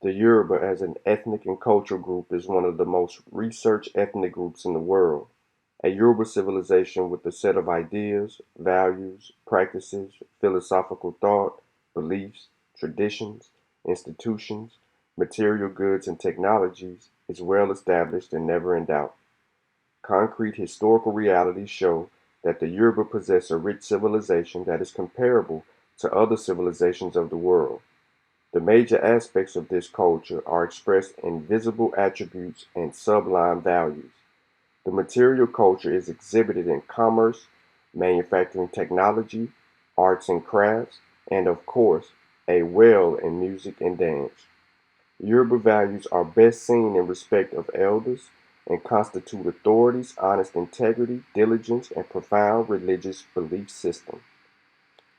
The Yoruba as an ethnic and cultural group is one of the most researched ethnic groups in the world. A Yoruba civilization with a set of ideas, values, practices, philosophical thought, beliefs, traditions, institutions, material goods, and technologies is well established and never in doubt. Concrete historical realities show that the Yoruba possess a rich civilization that is comparable to other civilizations of the world. The major aspects of this culture are expressed in visible attributes and sublime values. The material culture is exhibited in commerce, manufacturing technology, arts and crafts, and of course, a well in music and dance. Yoruba values are best seen in respect of elders and constitute authorities, honest integrity, diligence, and profound religious belief system.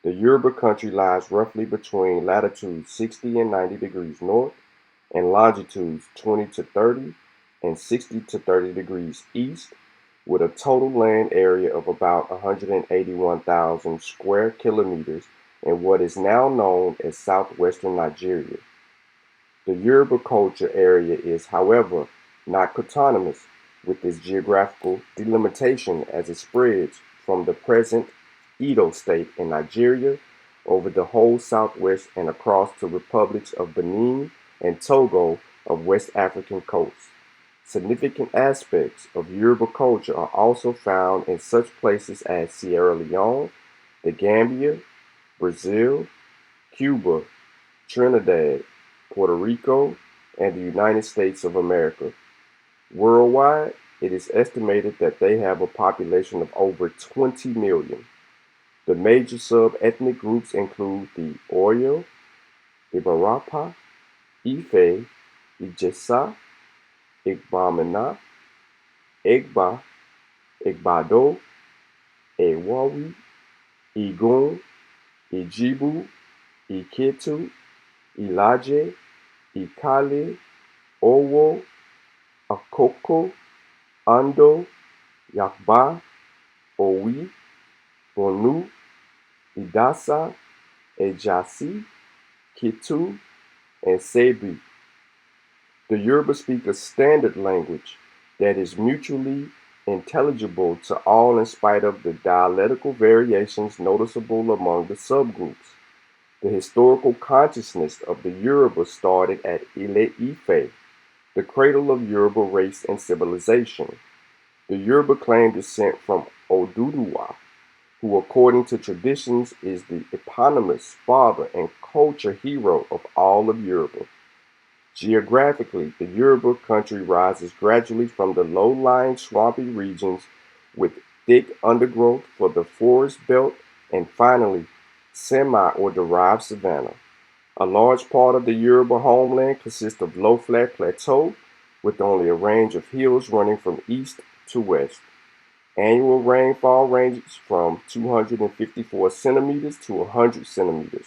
The Yoruba country lies roughly between latitudes 60 and 90 degrees north and longitudes 20 to 30 and 60 to 30 degrees east, with a total land area of about 181,000 square kilometers in what is now known as southwestern Nigeria. The Yoruba culture area is, however, not coterminous with this geographical delimitation as it spreads from the present Edo state in Nigeria over the whole southwest and across to republics of Benin and Togo of West African coast. Significant aspects of Yoruba culture are also found in such places as Sierra Leone, the Gambia, Brazil, Cuba, Trinidad, Puerto Rico, and the United States of America. Worldwide, it is estimated that they have a population of over 20 million. The major sub-ethnic groups include the Oyo, Ibarapa, Ife, Ijesa, Igbamina, Egba, Igbado, Ewawi, Igun, Ijibu, Iketu, Ilaje, Ikale, Owo, Akoko, Ando, Yakba, Owi, Bonu, Idasa, Ejasi, Kitu, and Sebi. The Yoruba speak a standard language that is mutually intelligible to all in spite of the dialectical variations noticeable among the subgroups. The historical consciousness of the Yoruba started at Ile-Ife, the cradle of Yoruba race and civilization. The Yoruba claim descent from Oduduwa, who according to traditions is the eponymous father and culture hero of all of Yoruba. Geographically, the Yoruba country rises gradually from the low-lying swampy regions with thick undergrowth for the forest belt and finally semi or derived savanna. A large part of the Yoruba homeland consists of low flat plateau with only a range of hills running from east to west. Annual rainfall ranges from 254 centimeters to 100 centimeters.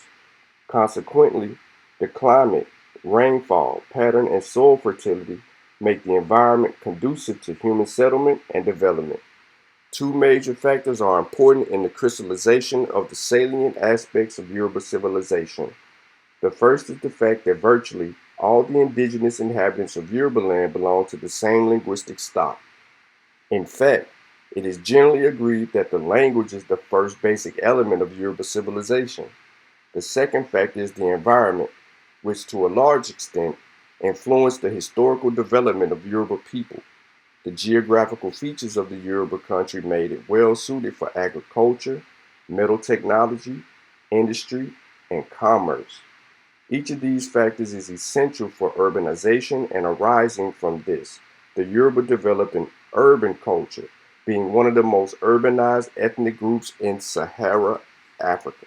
Consequently, the climate, rainfall pattern, and soil fertility make the environment conducive to human settlement and development. Two major factors are important in the crystallization of the salient aspects of Yoruba civilization. The first is the fact that virtually all the indigenous inhabitants of Yoruba land belong to the same linguistic stock. In fact, it is generally agreed that the language is the first basic element of Yoruba civilization. The second factor is the environment, which to a large extent influenced the historical development of Yoruba people. The geographical features of the Yoruba country made it well suited for agriculture, metal technology, industry, and commerce. Each of these factors is essential for urbanization, and arising from this, the Yoruba developed an urban culture, being one of the most urbanized ethnic groups in Sahara Africa.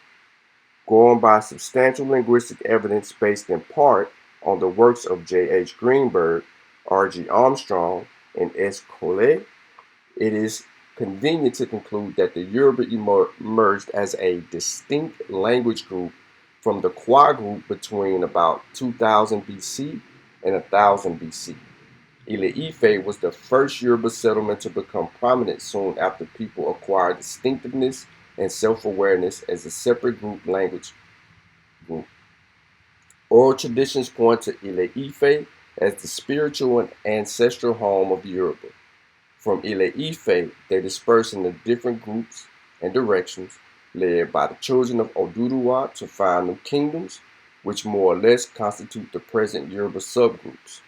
Going by substantial linguistic evidence based in part on the works of J. H. Greenberg, R. G. Armstrong, and S. Collet, it is convenient to conclude that the Yoruba emerged as a distinct language group from the Kwa group between about 2000 BC and 1000 BC. Ile-Ife was the first Yoruba settlement to become prominent soon after people acquired distinctiveness and self-awareness as a separate language group. Oral traditions point to Ile-Ife as the spiritual and ancestral home of Yoruba. From Ile-Ife, they disperse into different groups and directions, led by the children of Oduduwa to found new kingdoms, which more or less constitute the present Yoruba subgroups.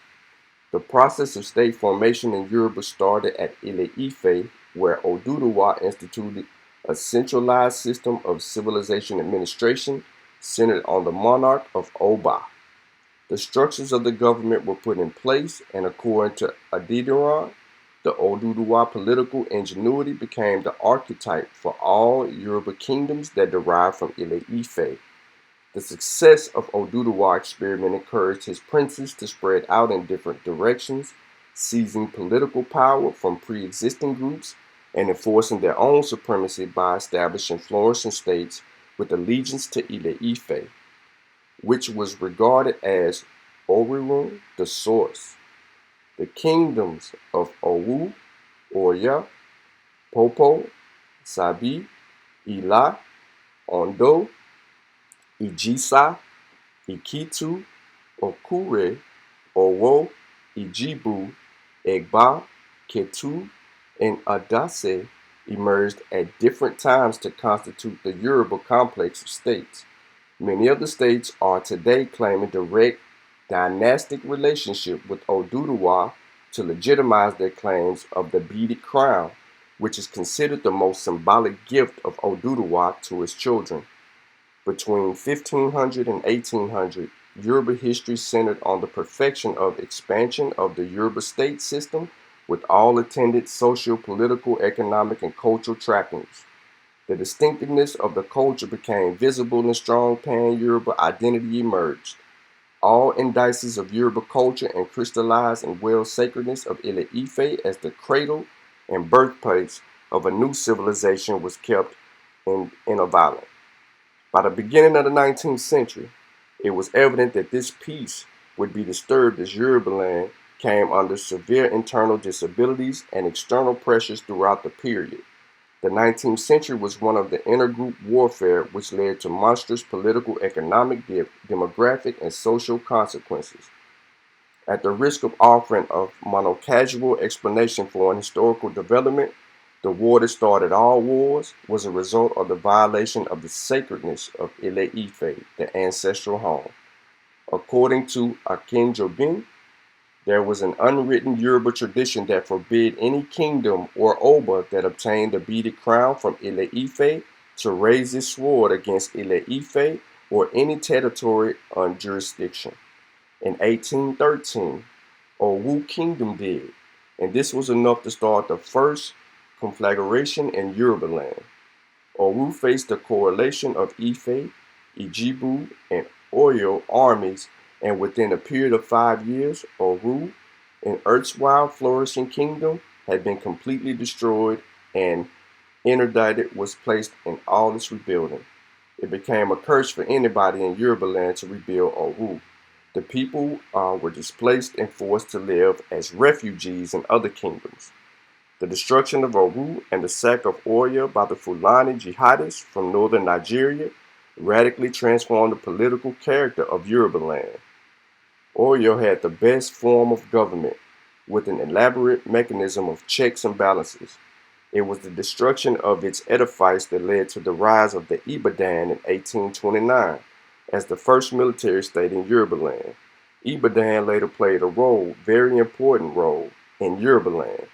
The process of state formation in Yoruba started at Ile-Ife, where Oduduwa instituted a centralized system of civilization administration centered on the monarch of Oba. The structures of the government were put in place, and according to Adidaran, the Oduduwa political ingenuity became the archetype for all Yoruba kingdoms that derived from Ile-Ife. The success of Oduduwa experiment encouraged his princes to spread out in different directions, seizing political power from pre-existing groups and enforcing their own supremacy by establishing flourishing states with allegiance to Ile-Ife, which was regarded as Orírun, the source. The kingdoms of Owu, Oya, Popo, Sabi, Ila, Ondo, Ijisa, Ikitu, Okure, Owo, Ijibu, Egba, Ketu, and Adase emerged at different times to constitute the Yoruba complex of states. Many of the states are today claiming direct dynastic relationship with Oduduwa to legitimize their claims of the beaded crown, which is considered the most symbolic gift of Oduduwa to his children. Between 1500 and 1800, Yoruba history centered on the perfection of expansion of the Yoruba state system with all attendant social, political, economic, and cultural trappings. The distinctiveness of the culture became visible and strong pan-Yoruba identity emerged. All indices of Yoruba culture and crystallized in well sacredness of Ile-Ife as the cradle and birthplace of a new civilization was kept inviolate. By the beginning of the 19th century, it was evident that this peace would be disturbed as Yoruba land came under severe internal disabilities and external pressures throughout the period. The 19th century was one of the intergroup warfare which led to monstrous political, economic, demographic, and social consequences. At the risk of offering a monocasual explanation for an historical development, the war that started all wars was a result of the violation of the sacredness of Ile-Ife, the ancestral home. According to Akinjobin, there was an unwritten Yoruba tradition that forbid any kingdom or Oba that obtained the beaded crown from Ile-Ife to raise his sword against Ile-Ife or any territory on jurisdiction. In 1813, Owu Kingdom did, and this was enough to start the first conflagration in Yoruba land. Owu faced a coalition of Ife, Ijibu, and Oyo armies, and within a period of 5 years, Owu, an erstwhile flourishing kingdom, had been completely destroyed, and interdicted was placed in all its rebuilding. It became a curse for anybody in Yoruba land to rebuild Owu. The people were displaced and forced to live as refugees in other kingdoms. The destruction of Owu and the sack of Oyo by the Fulani jihadists from northern Nigeria radically transformed the political character of Yoruba land. Oyo had the best form of government, with an elaborate mechanism of checks and balances. It was the destruction of its edifice that led to the rise of the Ibadan in 1829 as the first military state in Yoruba land. Ibadan later played a very important role, in Yoruba land,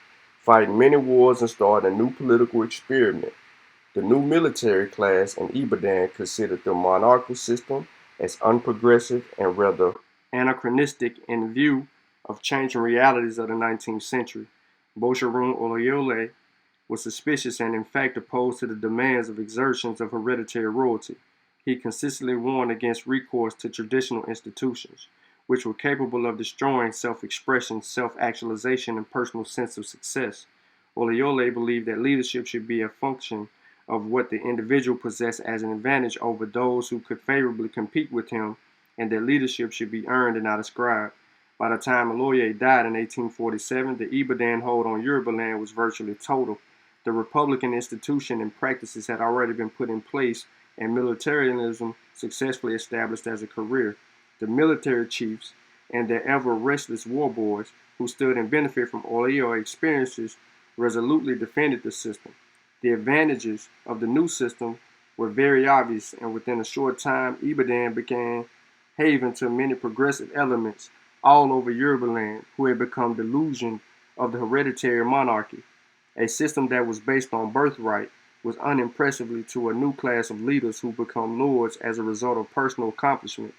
fighting many wars and starting a new political experiment. The new military class in Ibadan considered the monarchical system as unprogressive and rather anachronistic in view of changing realities of the 19th century. Bosharun Oloyole was suspicious and in fact opposed to the demands of exertions of hereditary royalty. He consistently warned against recourse to traditional institutions, which were capable of destroying self-expression, self-actualization, and personal sense of success. Oloyole believed that leadership should be a function of what the individual possessed as an advantage over those who could favorably compete with him, and that leadership should be earned and not ascribed. By the time Oloye died in 1847, the Ibadan hold on Yoruba land was virtually total. The republican institution and practices had already been put in place, and militarism successfully established as a career. the military chiefs, and their ever restless war boys who stood and benefited from Oyo experiences resolutely defended the system. The advantages of the new system were very obvious, and within a short time, Ibadan became haven to many progressive elements all over Yoruba land who had become delusioned of the hereditary monarchy. A system that was based on birthright was unimpressively to a new class of leaders who become lords as a result of personal accomplishment.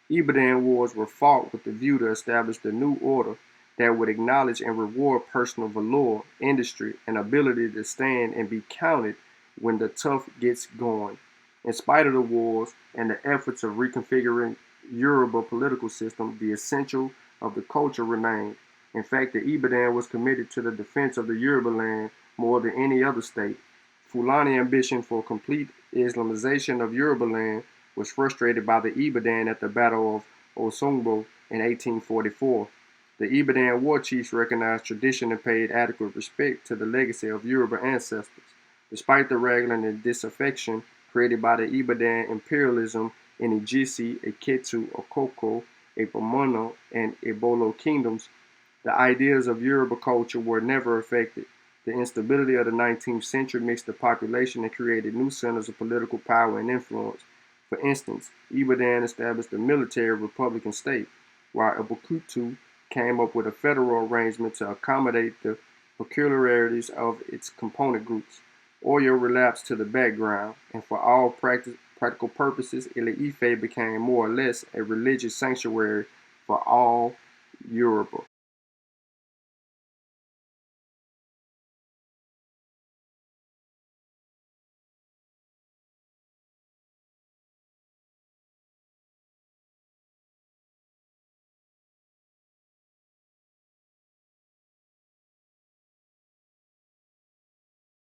Ibadan wars were fought with the view to establish the new order that would acknowledge and reward personal valor, industry, and ability to stand and be counted when the tough gets going. In spite of the wars and the efforts of reconfiguring Yoruba political system, the essential of the culture remained. In fact, the Ibadan was committed to the defense of the Yoruba land more than any other state. Fulani ambition for complete Islamization of Yoruba land was frustrated by the Ibadan at the Battle of Osogbo in 1844. The Ibadan war chiefs recognized tradition and paid adequate respect to the legacy of Yoruba ancestors. Despite the wrangling and disaffection created by the Ibadan imperialism in Ijisi, Eketu, Okoko, Epomono, and Ebolo kingdoms, the ideas of Yoruba culture were never affected. The instability of the 19th century mixed the population and created new centers of political power and influence. For instance, Ibadan established a military republican state, while Ibukutu came up with a federal arrangement to accommodate the peculiarities of its component groups. Oyo relapsed to the background, and for all practical purposes, Ile Ife became more or less a religious sanctuary for all Yoruba.